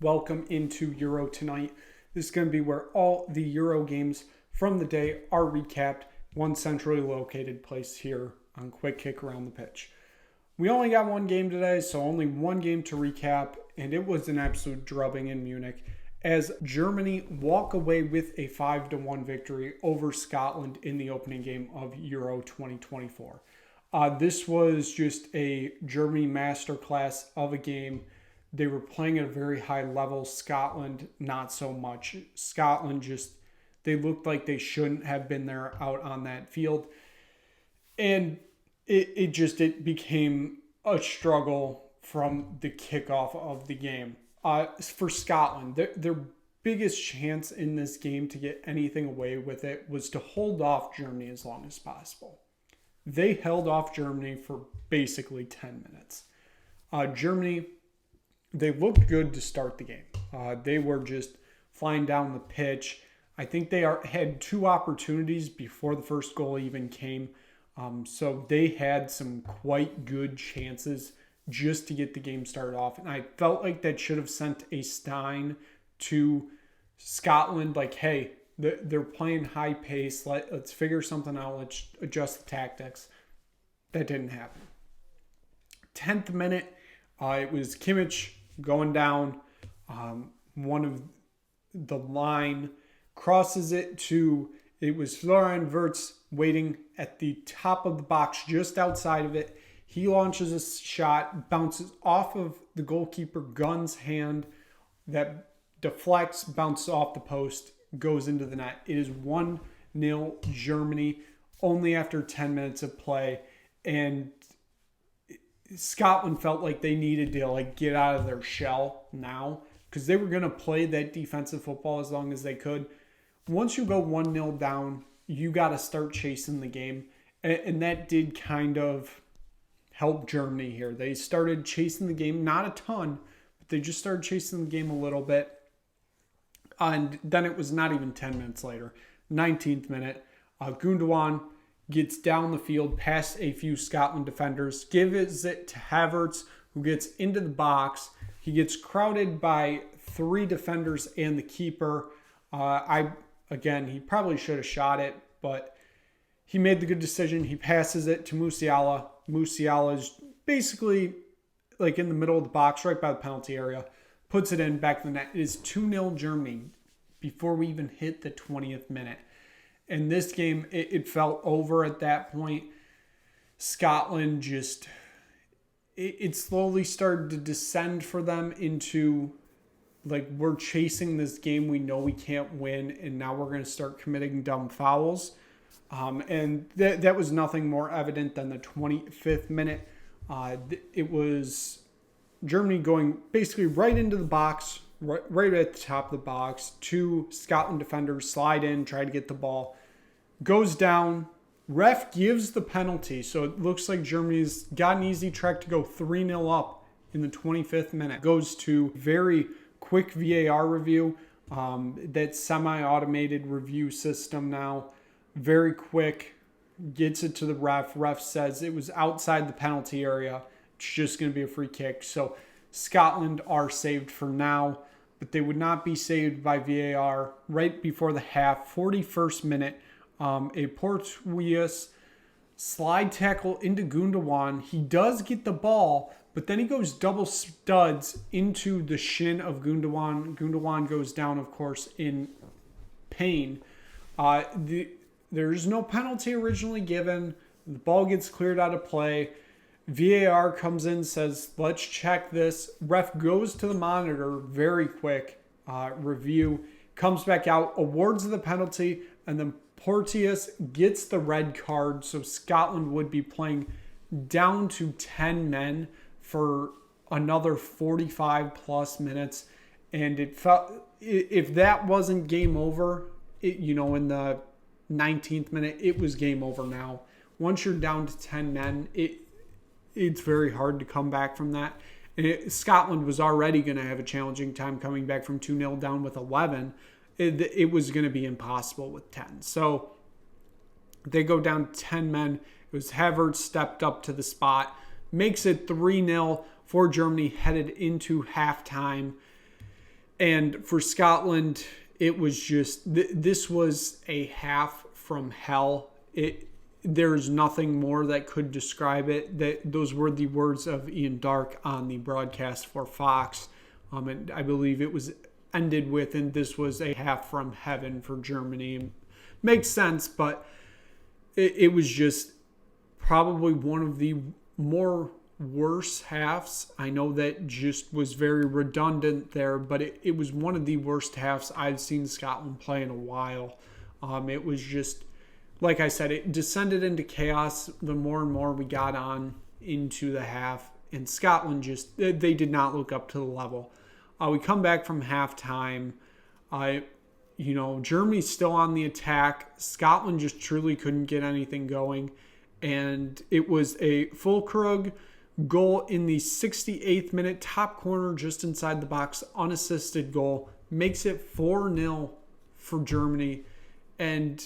Welcome into Euro Tonight. This is going to be where all the Euro games from the day are recapped, one centrally located place here on Quick Kick Around the Pitch. We only got one game today, so only one game to recap, and it was an absolute drubbing in Munich as Germany walk away with a 5-1 victory over Scotland in the opening game of Euro 2024. This was just a Germany masterclass of a game. They were playing at a very high level. Scotland, not so much. Scotland they looked like they shouldn't have been there out on that field. And it became a struggle from the kickoff of the game. For Scotland, their biggest chance in this game to get anything away with it was to hold off Germany as long as possible. They held off Germany for basically 10 minutes. Germany, they looked good to start the game. They were just flying down the pitch. I think they had two opportunities before the first goal even came. So they had some quite good chances just to get the game started off. And I felt like that should have sent a sign to Scotland, like, hey, they're playing high pace. Let's figure something out. Let's adjust the tactics. That didn't happen. 10th minute, it was Kimmich going down. One of the line crosses it it was Florian Wirtz waiting at the top of the box just outside of it. He launches a shot, bounces off of the goalkeeper Gunn's hand, that deflects, bounces off the post, goes into the net. It is 1-0 Germany only after 10 minutes of play. And Scotland felt like they needed to get out of their shell now because they were going to play that defensive football as long as they could. Once you go 1-0 down, you got to start chasing the game. And that did kind of help Germany here. They started chasing the game, not a ton, but they just started chasing the game a little bit. And then it was not even 10 minutes later, 19th minute, Gundogan gets down the field past a few Scotland defenders, gives it to Havertz, who gets into the box. He gets crowded by three defenders and the keeper. He probably should have shot it, but he made the good decision. He passes it to Musiala. Musiala is basically in the middle of the box, right by the penalty area. Puts it in, back to the net. It is 2-0 Germany before we even hit the 20th minute. And this game, it felt over at that point. Scotland it slowly started to descend for them into, we're chasing this game we know we can't win, and now we're going to start committing dumb fouls. And that was nothing more evident than the 25th minute. It was Germany going basically right into the box, right at the top of the box. Two Scotland defenders slide in, try to get the ball. Goes down. Ref gives the penalty. So it looks like Germany's got an easy track to go 3-0 up in the 25th minute. Goes to very quick VAR review. That semi-automated review system now. Very quick. Gets it to the ref. Ref says it was outside the penalty area. It's just going to be a free kick. So Scotland are saved for now, but they would not be saved by VAR. Right before the half, 41st minute, a Portuguese slide tackle into Gundogan. He does get the ball, but then he goes double studs into the shin of Gundogan. Gundogan goes down, of course, in pain. There's no penalty originally given. The ball gets cleared out of play. VAR comes in, says, let's check this. Ref goes to the monitor, very quick review, comes back out, awards the penalty, and then Porteous gets the red card. So Scotland would be playing down to 10 men for another 45 plus minutes. And it felt, if that wasn't game over, in the 19th minute, it was game over now. Once you're down to 10 men, it's very hard to come back from that. Scotland was already going to have a challenging time coming back from 2-0 down with 11. It was going to be impossible with 10. So they go down 10 men. It was Havertz stepped up to the spot, makes it 3-0 for Germany headed into halftime. And for Scotland, it was just, this was a half from hell. There's nothing more that could describe it. Those were the words of Ian Darke on the broadcast for Fox. And I believe it was ended with, and this was a half from heaven for Germany. Makes sense, but it was just probably one of the more worse halves. I know that just was very redundant there, but it was one of the worst halves I've seen Scotland play in a while. It was just, like I said, it descended into chaos the more and more we got on into the half, and Scotland just, they did not look up to the level. We come back from halftime. Germany's still on the attack. Scotland just truly couldn't get anything going. And it was a Fulkrug goal in the 68th minute, top corner just inside the box, unassisted goal. Makes it 4-0 for Germany. And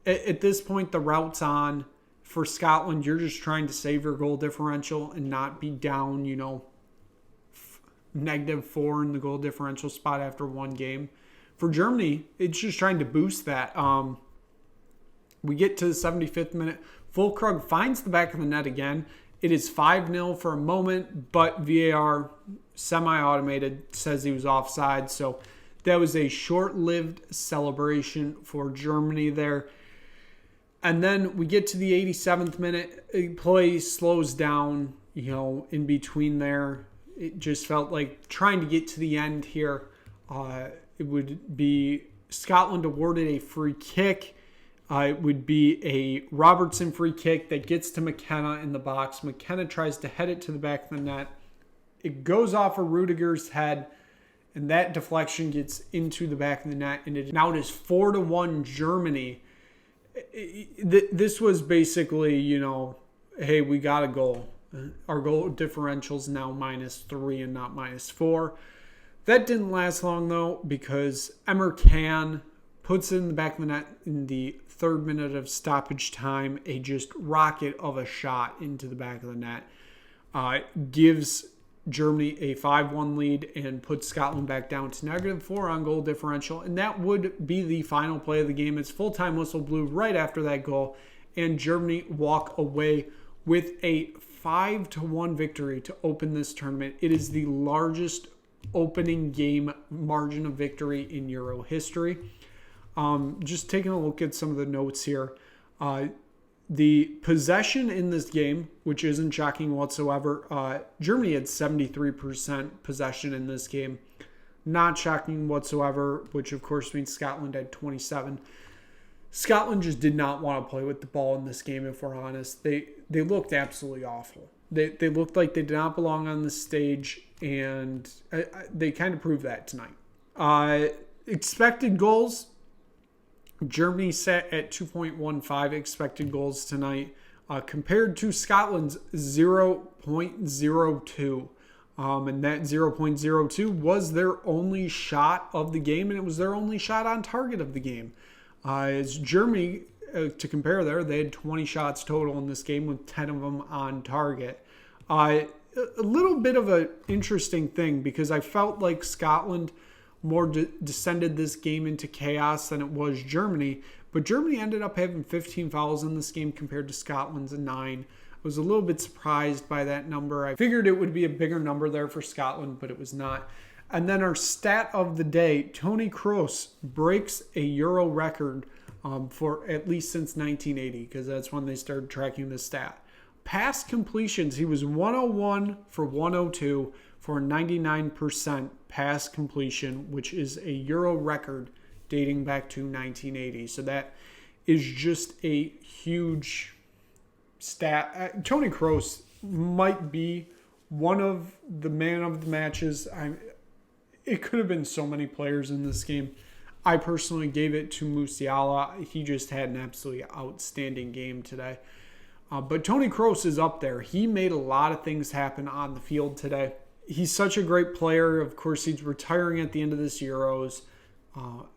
at this point, the route's on. For Scotland, you're just trying to save your goal differential and not be down, -4 in the goal differential spot after one game. For Germany, it's just trying to boost that. We get to the 75th minute. Fulkrug finds the back of the net again. It is 5-0 for a moment, but VAR, semi-automated, says he was offside. So that was a short-lived celebration for Germany there. And then we get to the 87th minute. Play slows down, in between there. It just felt like trying to get to the end here. It would be Scotland awarded a free kick. It would be a Robertson free kick that gets to McKenna in the box. McKenna tries to head it to the back of the net. It goes off of Rudiger's head, and that deflection gets into the back of the net. And now it is 4-1 Germany. This was basically, hey, we got a goal. Our goal differential's now -3 and not -4. That didn't last long, though, because Emre Can puts it in the back of the net in the 3rd minute of stoppage time. A just rocket of a shot into the back of the net. Gives Germany a 5-1 lead and puts Scotland back down to -4 on goal differential. And that would be the final play of the game. It's full-time whistle blew right after that goal. And Germany walk away with a 5-1 victory to open this tournament. It is the largest opening game margin of victory in Euro history. Just taking a look at some of the notes here. The possession in this game, which isn't shocking whatsoever, Germany had 73% possession in this game. Not shocking whatsoever, which of course means Scotland had 27. Scotland just did not want to play with the ball in this game, if we're honest. They looked absolutely awful. They looked like they did not belong on the stage, and they kind of proved that tonight. Expected goals, Germany sat at 2.15 expected goals tonight, compared to Scotland's 0.02. And that 0.02 was their only shot of the game, and it was their only shot on target of the game. As Germany, to compare there, they had 20 shots total in this game with 10 of them on target. A little bit of an interesting thing, because I felt like Scotland more descended this game into chaos than it was Germany. But Germany ended up having 15 fouls in this game compared to Scotland's 9. I was a little bit surprised by that number. I figured it would be a bigger number there for Scotland, but it was not. And then our stat of the day, Toni Kroos breaks a Euro record for at least since 1980, because that's when they started tracking the stat. Pass completions, he was 101 for 102 for 99% pass completion, which is a Euro record dating back to 1980. So that is just a huge stat. Toni Kroos might be one of the man of the matches. It could have been so many players in this game. I personally gave it to Musiala. He just had an absolutely outstanding game today. But Toni Kroos is up there. He made a lot of things happen on the field today. He's such a great player. Of course, he's retiring at the end of this Euros,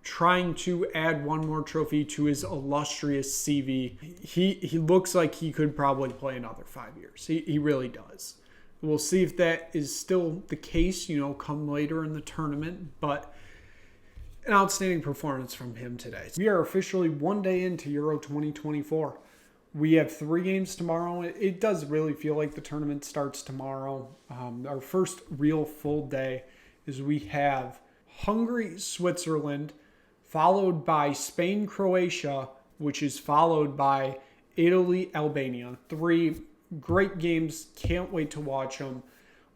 trying to add one more trophy to his illustrious CV. He looks like he could probably play another 5 years. He really does. We'll see if that is still the case, come later in the tournament. But an outstanding performance from him today. We are officially one day into Euro 2024. We have 3 games tomorrow. It does really feel like the tournament starts tomorrow. Our first real full day is we have Hungary, Switzerland, followed by Spain, Croatia, which is followed by Italy, Albania. 3 great games. Can't wait to watch them.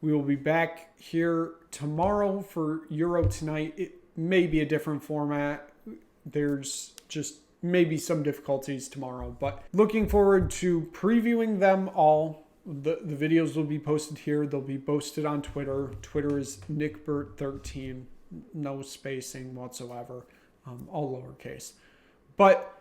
We will be back here tomorrow for Euro Tonight. It may be a different format. There's just maybe some difficulties tomorrow, but looking forward to previewing them all. The videos will be posted here. They'll be posted on Twitter. Twitter is NickBert13. No spacing whatsoever. All lowercase. But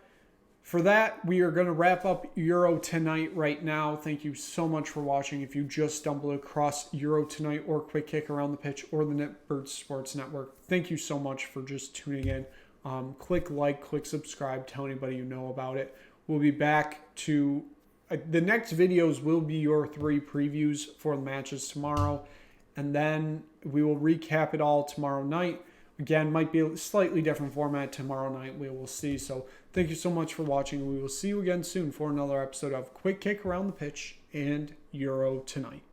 for that, we are going to wrap up Euro Tonight right now. Thank you so much for watching. If you just stumbled across Euro Tonight or Quick Kick Around the Pitch or the NetBird Sports Network, thank you so much for just tuning in. Click like, click subscribe, tell anybody you know about it. We'll be back to... the next videos will be your 3 previews for the matches tomorrow. And then we will recap it all tomorrow night. Again, might be a slightly different format tomorrow night. We will see. So thank you so much for watching. We will see you again soon for another episode of Quick Kick Around the Pitch and Euro Tonight.